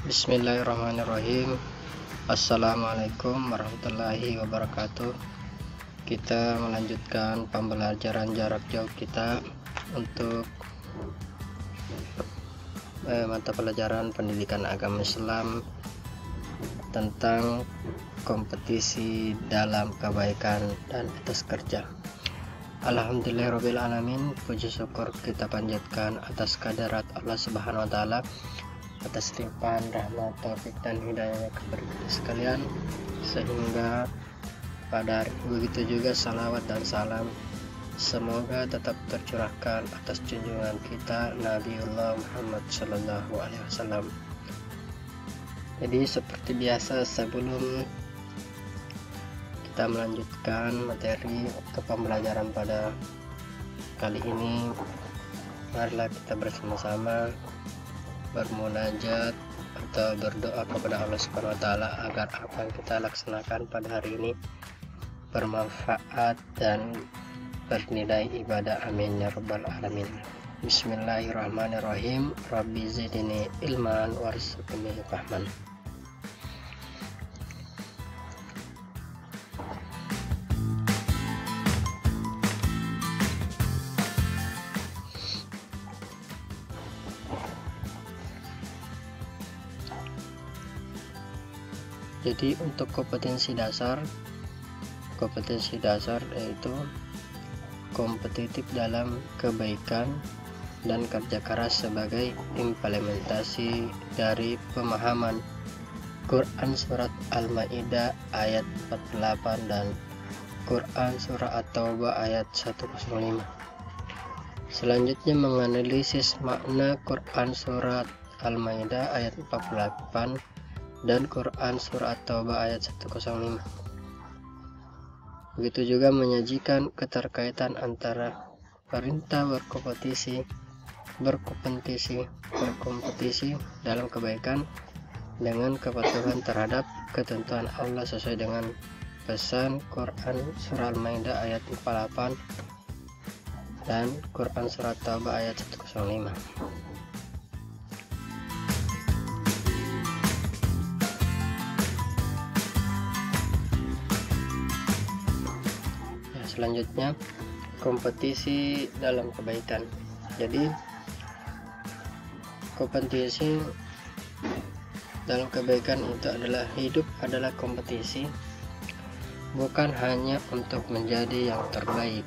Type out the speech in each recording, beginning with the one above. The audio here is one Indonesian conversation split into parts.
Bismillahirrahmanirrahim. Assalamualaikum warahmatullahi wabarakatuh. Kita melanjutkan pembelajaran jarak jauh kita untuk mata pelajaran pendidikan agama Islam tentang kompetisi dalam kebaikan dan etos kerja. Alhamdulillahirabbil alamin, puji syukur kita panjatkan atas kehadirat Allah Subhanahu wa taala, atas limpahan rahmat, taufik dan hidayahnya kepada kita sekalian, sehingga pada hari begitu juga salawat dan salam semoga tetap tercurahkan atas junjungan kita Nabiullah Muhammad Sallallahu Alaihi Wasallam. Jadi seperti biasa, sebelum kita melanjutkan materi ke pembelajaran pada kali ini, marilah kita bersama-sama bermunajat atau berdoa kepada Allah Subhanahu wa taala agar apa yang kita laksanakan pada hari ini bermanfaat dan bernilai ibadah. Amin ya rabbal alamin. Bismillahirrahmanirrahim. Rabbi zidni ilman warzuqni fahman. Jadi untuk kompetensi dasar yaitu kompetitif dalam kebaikan dan kerja keras sebagai implementasi dari pemahaman Quran Surat Al-Maidah ayat 48 dan Quran Surah At-Taubah ayat 105. Selanjutnya menganalisis makna Quran Surat Al-Maidah ayat 48 dan Quran Surah At-Taubah ayat 105. Begitu juga menyajikan keterkaitan antara perintah berkompetisi dalam kebaikan dengan kepatuhan terhadap ketentuan Allah sesuai dengan pesan Quran Surah Al-Maidah ayat 48 dan Quran Surah At-Taubah ayat 105. Selanjutnya kompetisi dalam kebaikan. Jadi kompetisi dalam kebaikan itu adalah kompetisi bukan hanya untuk menjadi yang terbaik,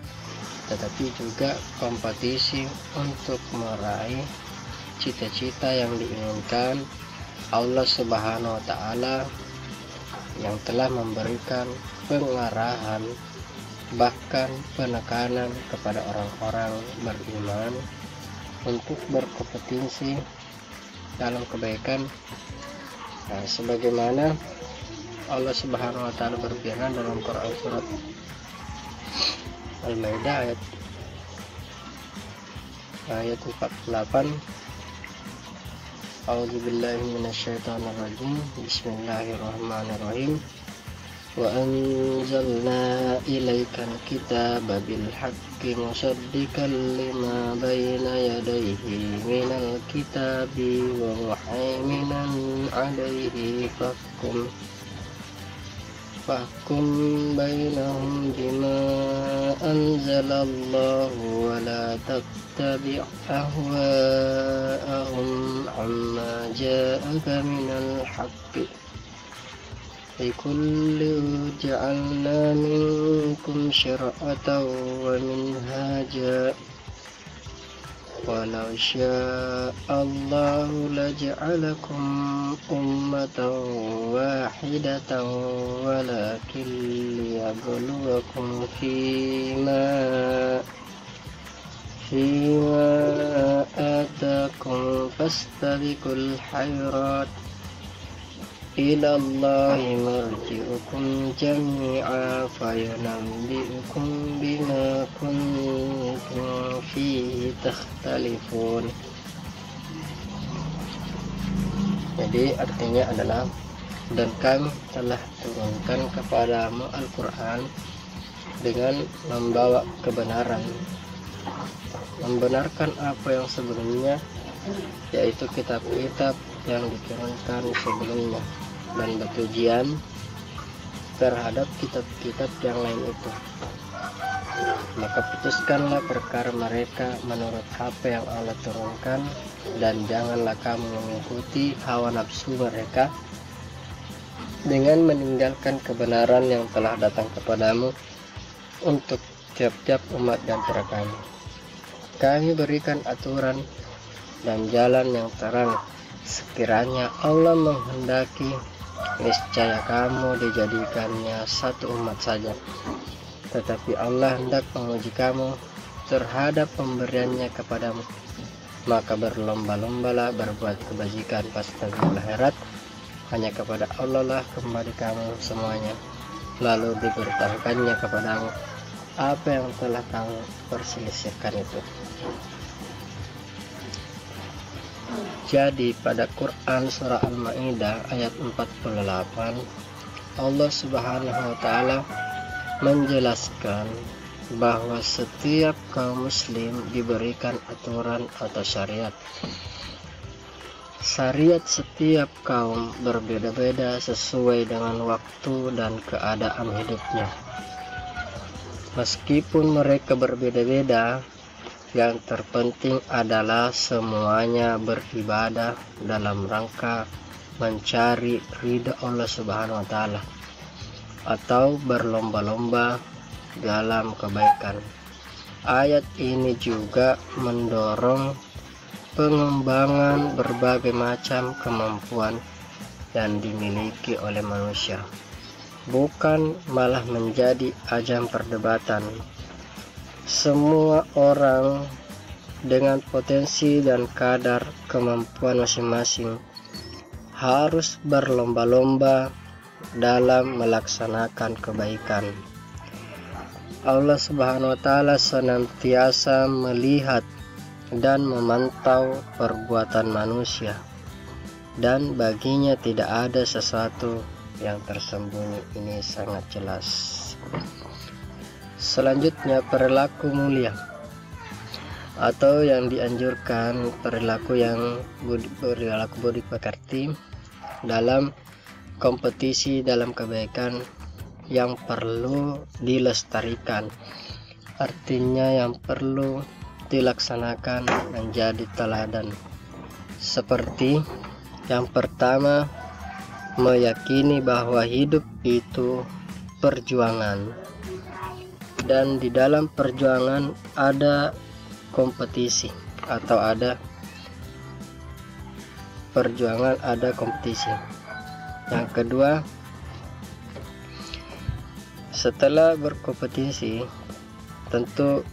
tetapi juga kompetisi untuk meraih cita-cita yang diinginkan Allah Subhanahu wa taala, yang telah memberikan pengarahan bahkan penekanan kepada orang-orang beriman untuk berkompetisi dalam kebaikan. Nah, sebagaimana Allah Subhanahu wa taala berfirman dalam Quran Surat Al-Maidah ayat 48, A'udzubillahi minasyaitonirrajim. Bismillahirrahmanirrahim. Wa anzalna ilaikal kitaba bil haqqi musaddiqan lima bayna yadayhi minal kitabi wa muhaiminan alayhi fahkum bainahum bima anzalallahu wa la tattabi' ahwa'ahum amma ja'aka minal haqqi لكل جعلنا منكم شرعة ومنهاجا ولو شاء الله لجعلكم أمة واحدة ولكن ليبلوكم فيما آتاكم فاستبقوا الخيرات إلى الله مرجعكم جميعا فينبئكم بما كنتم فيه تختلفون. Jadi artinya adalah, dan kami telah turunkan kepadamu Al-Quran dengan membawa kebenaran, membenarkan apa yang sebelumnya, yaitu kitab-kitab yang diturunkan sebelumnya dan betujian terhadap kitab-kitab yang lain itu. Maka putuskanlah perkara mereka menurut apa yang Allah turunkan, dan janganlah kamu mengikuti hawa nafsu mereka dengan meninggalkan kebenaran yang telah datang kepadamu untuk tiap-tiap umat di antara kami. Kami berikan aturan dan jalan yang terang. Sekiranya Allah menghendaki, niscaya kamu dijadikannya satu umat saja. Tetapi Allah hendak menguji kamu terhadap pemberiannya kepadamu. Maka berlomba-lombalah berbuat kebajikan pas nanti akhirat. Hanya kepada Allah lah kembali kamu semuanya. Lalu diberitahukannya kepadamu apa yang telah kamu perselisihkan itu. Jadi pada Quran surah Al-Maidah ayat 48, Allah Subhanahu wa taala menjelaskan bahwa setiap kaum muslim diberikan aturan atau syariat. Syariat setiap kaum berbeda-beda sesuai dengan waktu dan keadaan hidupnya. Meskipun mereka berbeda-beda, yang terpenting adalah semuanya beribadah dalam rangka mencari ridha Allah Subhanahu wa taala atau berlomba-lomba dalam kebaikan. Ayat ini juga mendorong pengembangan berbagai macam kemampuan yang dimiliki oleh manusia, bukan malah menjadi ajang perdebatan. Semua orang dengan potensi dan kadar kemampuan masing-masing harus berlomba-lomba dalam melaksanakan kebaikan. Allah Subhanahu wa taala senantiasa melihat dan memantau perbuatan manusia, dan baginya tidak ada sesuatu yang tersembunyi. Ini sangat jelas. Selanjutnya, perilaku mulia atau yang dianjurkan, perilaku budi pekerti dalam kompetisi dalam kebaikan yang perlu dilestarikan, artinya yang perlu dilaksanakan menjadi teladan. Seperti yang pertama, meyakini bahwa hidup itu perjuangan, dan di dalam perjuangan ada kompetisi atau ada perjuangan, ada kompetisi. Yang kedua, setelah berkompetisi, tentu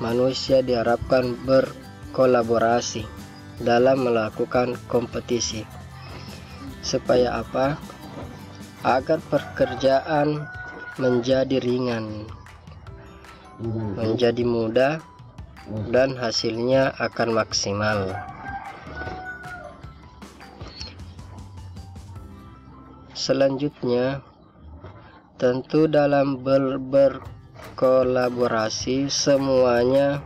manusia diharapkan berkolaborasi dalam melakukan kompetisi. Supaya apa? Agar pekerjaan menjadi ringan, menjadi mudah, dan hasilnya akan maksimal. Selanjutnya, tentu dalam berkolaborasi semuanya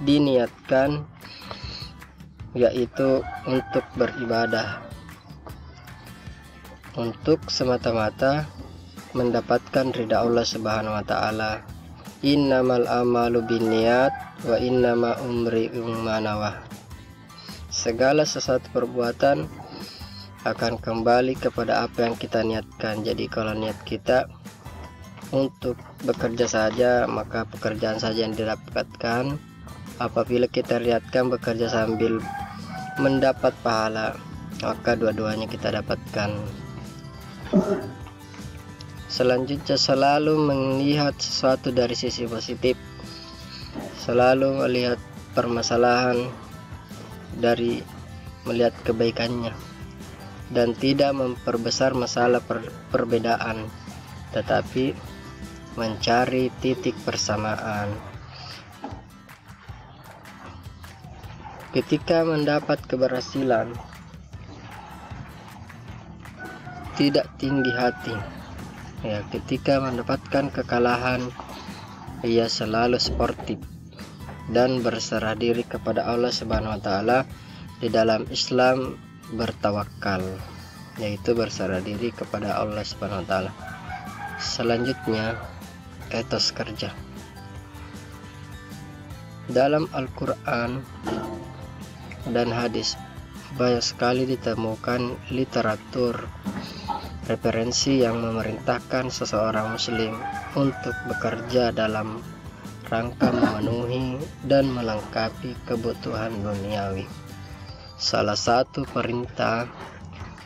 diniatkan, yaitu untuk beribadah, untuk semata-mata mendapatkan ridha Allah Subhanahu wa taala. Innamal amalu binniyat wa innama umri'un ma nawah. Segala sesuatu perbuatan akan kembali kepada apa yang kita niatkan. Jadi kalau niat kita untuk bekerja saja, maka pekerjaan saja yang didapatkan. Apabila kita niatkan bekerja sambil mendapat pahala, maka dua-duanya kita dapatkan. Selanjutnya, selalu melihat sesuatu dari sisi positif, selalu melihat permasalahan dari melihat kebaikannya, dan tidak memperbesar masalah perbedaan, tetapi mencari titik persamaan. Ketika mendapat keberhasilan, tidak tinggi hati. Ya, ketika mendapatkan kekalahan, ia selalu sportif dan berserah diri kepada Allah Subhanahu wa taala. Di dalam Islam bertawakal, yaitu berserah diri kepada Allah Subhanahu wa taala. Selanjutnya, etos kerja. Dalam Al-Quran dan hadis banyak sekali ditemukan literatur referensi yang memerintahkan seseorang muslim untuk bekerja dalam rangka memenuhi dan melengkapi kebutuhan duniawi. Salah satu perintah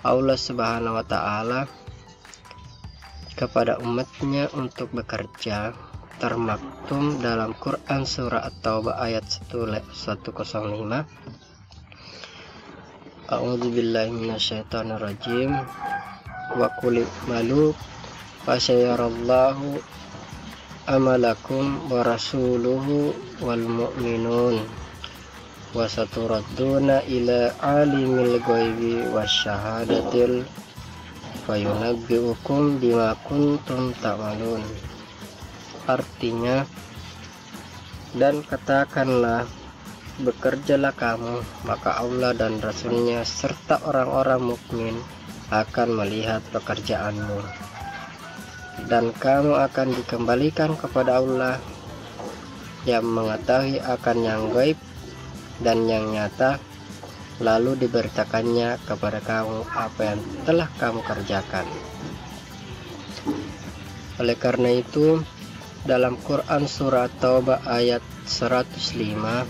Allah Subhanahu wa taala kepada umatnya untuk bekerja termaktum dalam Quran surah At-Taubah ayat 105. A'udzubillahi minasyaitonirrajim. Wa qul malu fasyarallahu amalakum wa rasuluhu wal mu'minun wa saturadduna ila alimil ghaibi wasyahadatil fayunabbi'ukum bima kuntum ta'malun. Artinya, dan katakanlah, bekerjalah kamu, maka Allah dan Rasulnya serta orang-orang mukmin akan melihat pekerjaanmu, dan kamu akan dikembalikan kepada Allah yang mengetahui akan yang gaib dan yang nyata, lalu diberitakannya kepada kamu apa yang telah kamu kerjakan. Oleh karena itu, dalam Quran surah Taubah ayat 105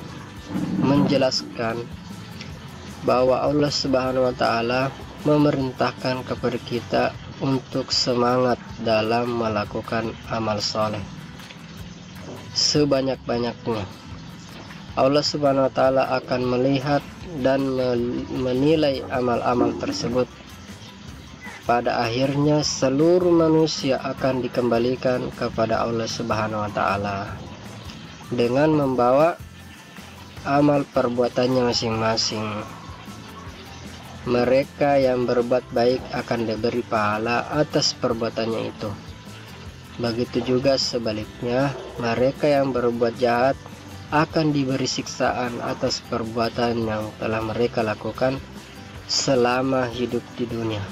menjelaskan bahwa Allah Subhanahu wa taala memerintahkan kepada kita untuk semangat dalam melakukan amal soleh sebanyak-banyaknya. Allah Subhanahu wa taala akan melihat dan menilai amal-amal tersebut. Pada akhirnya seluruh manusia akan dikembalikan kepada Allah Subhanahu wa taala dengan membawa amal perbuatannya masing-masing. Mereka yang berbuat baik akan diberi pahala atas perbuatannya itu. Begitu juga sebaliknya, mereka yang berbuat jahat akan diberi siksaan atas perbuatan yang telah mereka lakukan selama hidup di dunia.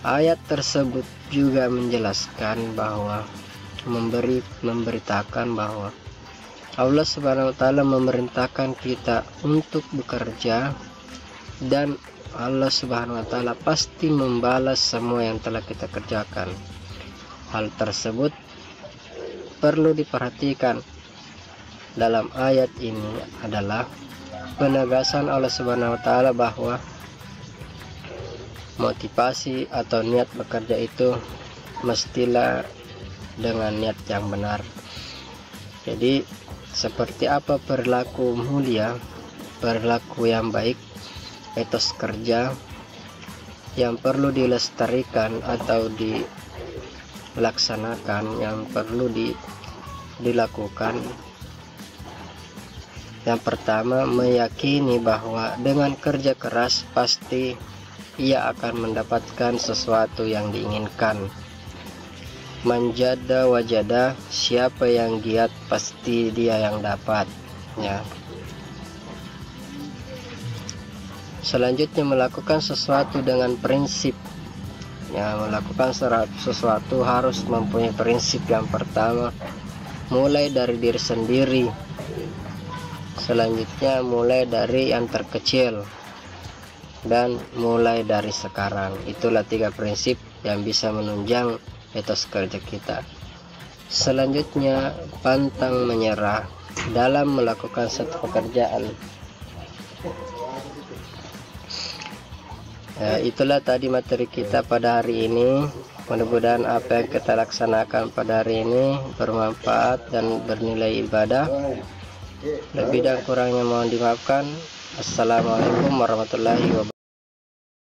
Ayat tersebut juga menjelaskan bahwa memberitakan bahwa Allah Subhanahu wa taala memerintahkan kita untuk bekerja, dan Allah Subhanahu wa taala pasti membalas semua yang telah kita kerjakan. Hal tersebut perlu diperhatikan dalam ayat ini adalah penegasan Allah Subhanahu wa taala bahwa motivasi atau niat bekerja itu mestilah dengan niat yang benar. Jadi seperti apa perilaku mulia, perilaku yang baik, etos kerja yang perlu dilestarikan atau dilaksanakan, yang perlu dilakukan. Yang pertama, meyakini bahwa dengan kerja keras pasti ia akan mendapatkan sesuatu yang diinginkan. Manjada wajada, siapa yang giat pasti dia yang dapat, ya. Selanjutnya, melakukan sesuatu dengan prinsip. Ya, melakukan sesuatu harus mempunyai prinsip. Yang pertama, mulai dari diri sendiri. Selanjutnya, mulai dari yang terkecil, dan mulai dari sekarang. Itulah 3 prinsip yang bisa menunjang etos kerja kita. Selanjutnya, pantang menyerah dalam melakukan satu pekerjaan. Itulah tadi materi kita pada hari ini. Mudah-mudahan apa yang kita laksanakan pada hari ini bermanfaat dan bernilai ibadah. Lebih dan kurangnya mohon dimaafkan. Assalamualaikum warahmatullahi wabarakatuh.